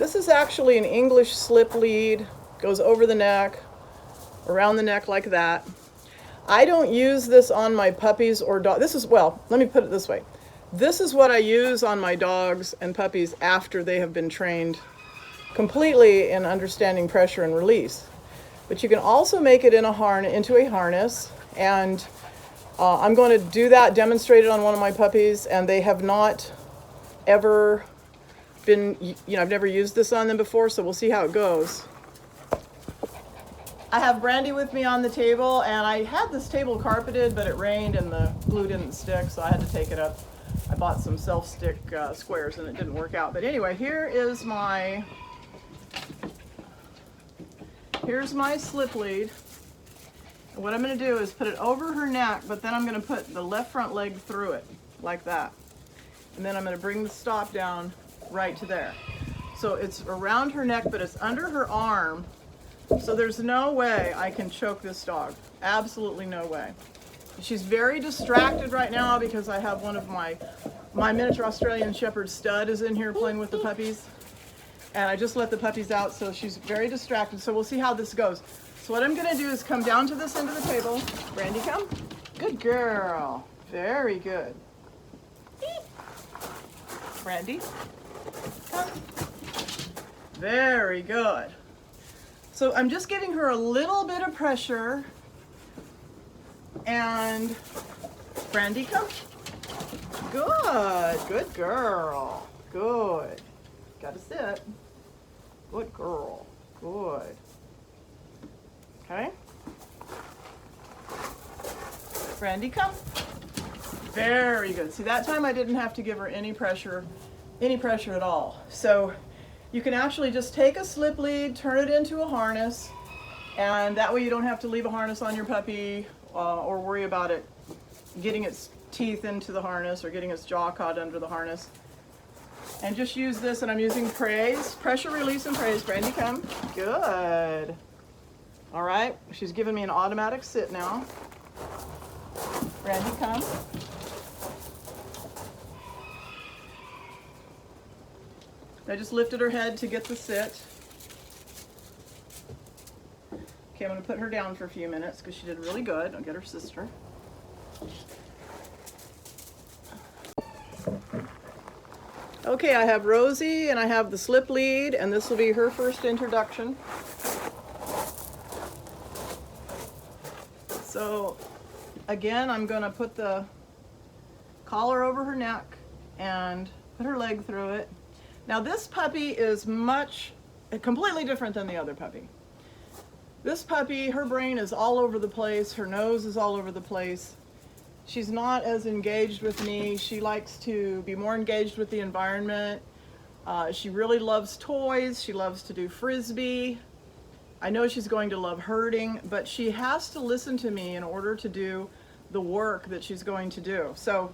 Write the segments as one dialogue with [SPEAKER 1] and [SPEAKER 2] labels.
[SPEAKER 1] This is actually an English slip lead, goes over the neck, around the neck like that. I don't use this on my puppies or dogs. This is, well, let me put it this way. This is what I use on my dogs and puppies after they have been trained completely in understanding pressure and release. But you can also make it in into a harness, and I'm going to do that, demonstrate it on one of my puppies, and they have not ever been, I've never used this on them before, so we'll see how it goes. I have Brandy with me on the table, and I had this table carpeted, but it rained and the glue didn't stick, so I had to take it up. I bought some self-stick squares and it didn't work out. But anyway, here's my slip lead. And what I'm going to do is put it over her neck, but then I'm going to put the left front leg through it, like that. And then I'm going to bring the stop down right to there. So it's around her neck, but it's under her arm. So there's no way I can choke this dog. Absolutely no way. She's very distracted right now because I have one of my miniature Australian Shepherd stud is in here playing with the puppies. And I just let the puppies out, so she's very distracted. So we'll see how this goes. So what I'm gonna do is come down to this end of the table. Brandy, come. Good girl. Very good. Brandy, come. Very good. So I'm just giving her a little bit of pressure. And Brandy, come. Good. Good girl. Good. Gotta sit. Good girl. Good. Okay. Brandy, come. Very good. See, that time I didn't have to give her any pressure at all. So you can actually just take a slip lead, turn it into a harness, and that way you don't have to leave a harness on your puppy or worry about it getting its teeth into the harness or getting its jaw caught under the harness. And just use this, and I'm using praise, pressure release and praise. Brandy, come. Good. All right, she's giving me an automatic sit now. Brandy, come. I just lifted her head to get the sit. Okay, I'm gonna put her down for a few minutes because she did really good. I'll get her sister. Okay, I have Rosie and I have the slip lead, and this will be her first introduction. So again, I'm gonna put the collar over her neck and put her leg through it. Now this puppy is completely different than the other puppy. This puppy, her brain is all over the place, her nose is all over the place. She's not as engaged with me. She likes to be more engaged with the environment. She really loves toys. She loves to do frisbee. I know she's going to love herding, but she has to listen to me in order to do the work that she's going to do. So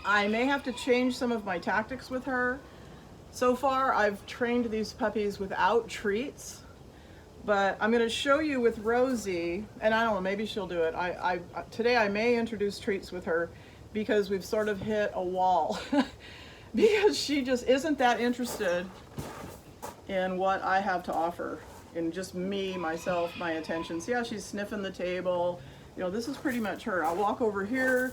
[SPEAKER 1] I may have to change some of my tactics with her. So far, I've trained these puppies without treats, but I'm going to show you with Rosie, and I don't know, maybe she'll do it. Today I may introduce treats with her because we've sort of hit a wall because she just isn't that interested in what I have to offer, in just me, myself, my attention. So yeah, she's sniffing the table. You know, this is pretty much her. I'll walk over here.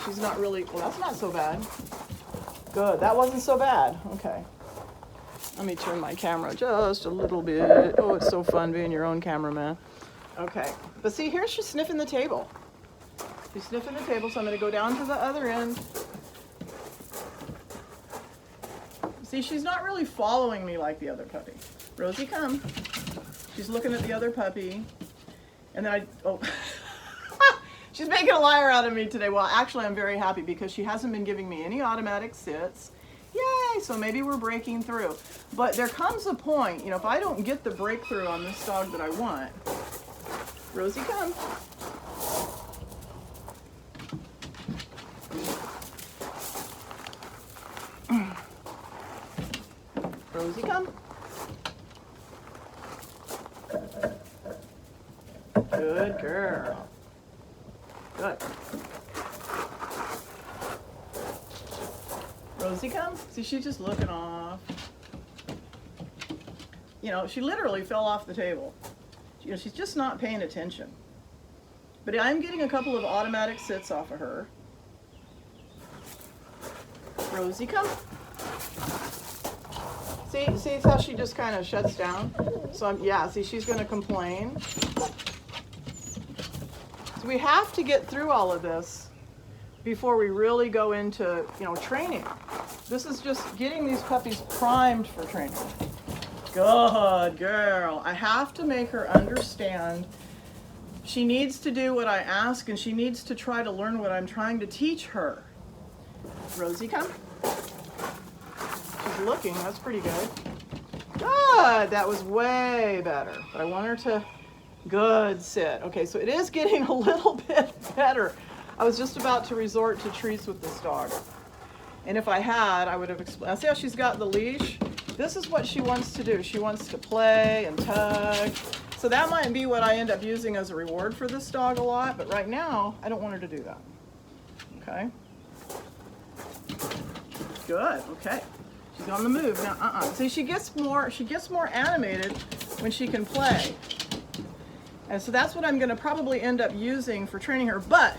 [SPEAKER 1] She's not really, well, that's not so bad. Good, that wasn't so bad. Okay. Let me turn my camera just a little bit. Oh, it's so fun being your own cameraman. Okay, but see, here she's sniffing the table. She's sniffing the table, so I'm gonna go down to the other end. See, she's not really following me like the other puppy. Rosie, come. She's looking at the other puppy. And then she's making a liar out of me today. Well, actually, I'm very happy because she hasn't been giving me any automatic sits. Yay, so maybe we're breaking through. But there comes a point, you know, if I don't get the breakthrough on this dog that I want. Rosie, come. Rosie, come. Good girl. Good. Rosie, come. See, she's just looking off. You know, she literally fell off the table. You know, she's just not paying attention. But I'm getting a couple of automatic sits off of her. Rosie, come. See how she just kind of shuts down? So yeah, see, she's going to complain. So we have to get through all of this before we really go into, you know, training. This is just getting these puppies primed for training. Good girl. I have to make her understand she needs to do what I ask, and she needs to try to learn what I'm trying to teach her. Rosie, come. She's looking. That's pretty good. Good. That was way better. But I want her to... Good. Sit. Okay, so it is getting a little bit better. I was just about to resort to treats with this dog. And if I had, I would have explained. See how she's got the leash? This is what she wants to do. She wants to play and tug. So that might be what I end up using as a reward for this dog a lot. But right now, I don't want her to do that. Okay? Good. Okay. She's on the move now. See, she gets more animated when she can play. And so that's what I'm going to probably end up using for training her. But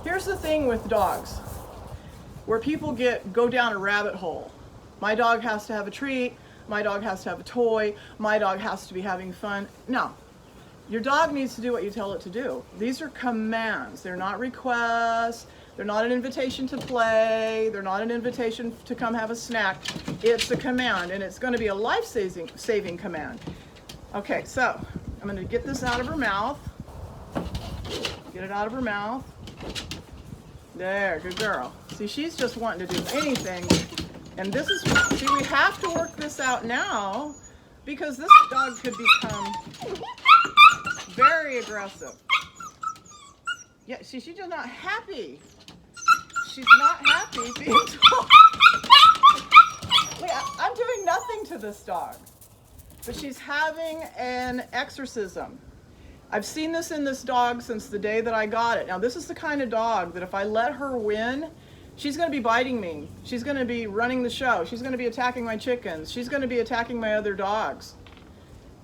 [SPEAKER 1] here's the thing with dogs, where people go down a rabbit hole. My dog has to have a treat. My dog has to have a toy. My dog has to be having fun. No. Your dog needs to do what you tell it to do. These are commands. They're not requests. They're not an invitation to play. They're not an invitation to come have a snack. It's a command, and it's going to be a life-saving command. Okay, so I'm going to get this out of her mouth. Get it out of her mouth. There, good girl. See, she's just wanting to do anything. And this is, see, we have to work this out now because this dog could become very aggressive. Yeah, see, she's just not happy. She's not happy being told. Wait, I'm doing nothing to this dog, but she's having an exorcism. I've seen this in this dog since the day that I got it. Now, this is the kind of dog that if I let her win, she's going to be biting me. She's going to be running the show. She's going to be attacking my chickens. She's going to be attacking my other dogs.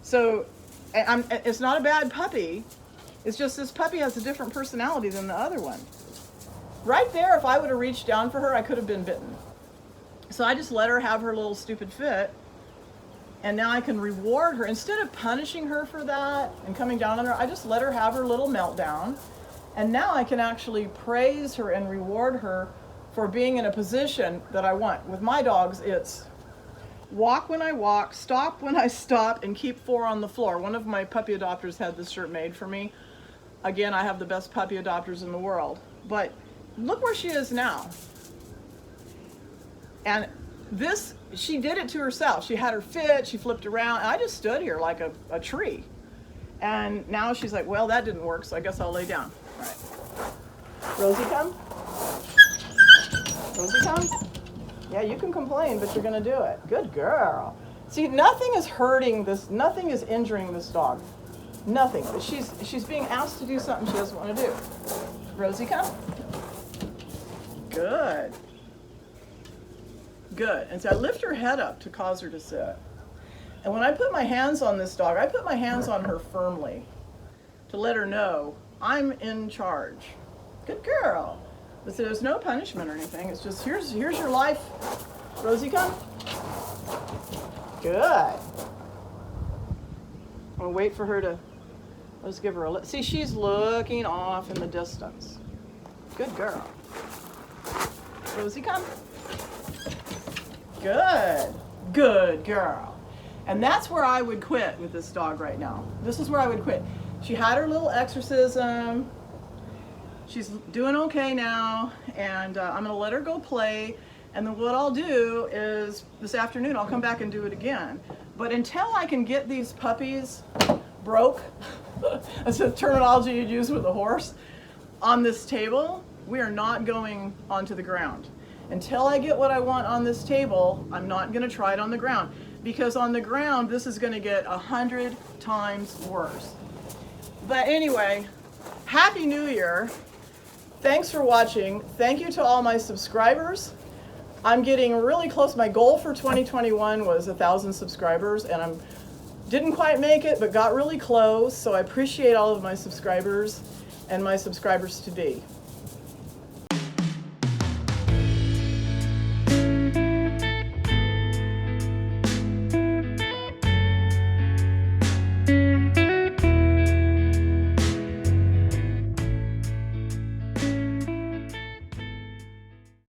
[SPEAKER 1] So it's not a bad puppy. It's just this puppy has a different personality than the other one. Right there, if I would have reached down for her, I could have been bitten. So I just let her have her little stupid fit. And now I can reward her. Instead of punishing her for that and coming down on her, I just let her have her little meltdown. And now I can actually praise her and reward her for being in a position that I want. With my dogs, it's walk when I walk, stop when I stop, and keep 4 on the floor. One of my puppy adopters had this shirt made for me. Again, I have the best puppy adopters in the world. But look where she is now. And this, she did it to herself. She had her fit, she flipped around, and I just stood here like a tree. And now she's like, well, that didn't work, so I guess I'll lay down. All right. Rosie, come. Rosie, come. Yeah, you can complain, but you're going to do it. Good girl. See, nothing is hurting this, nothing is injuring this dog. Nothing. But she's being asked to do something she doesn't want to do. Rosie, come. Good. Good. And so I lift her head up to cause her to sit. And when I put my hands on this dog, I put my hands on her firmly to let her know I'm in charge. Good girl. But so there's no punishment or anything. It's just, here's your life. Rosie, come. Good. I'll wait for her to, let's give her a look. See, she's looking off in the distance. Good girl. Rosie, come. Good. Good girl. And that's where I would quit with this dog right now. This is where I would quit. She had her little exorcism. She's doing okay now, and I'm going to let her go play. And then what I'll do is this afternoon I'll come back and do it again. But until I can get these puppies broke, that's the terminology you'd use with a horse, on this table, we are not going onto the ground. Until I get what I want on this table, I'm not going to try it on the ground. Because on the ground, this is going to get 100 times worse. But anyway, Happy New Year. Thanks for watching. Thank you to all my subscribers. I'm getting really close. My goal for 2021 was 1,000 subscribers, and Didn't quite make it, but got really close, so I appreciate all of my subscribers and my subscribers to be.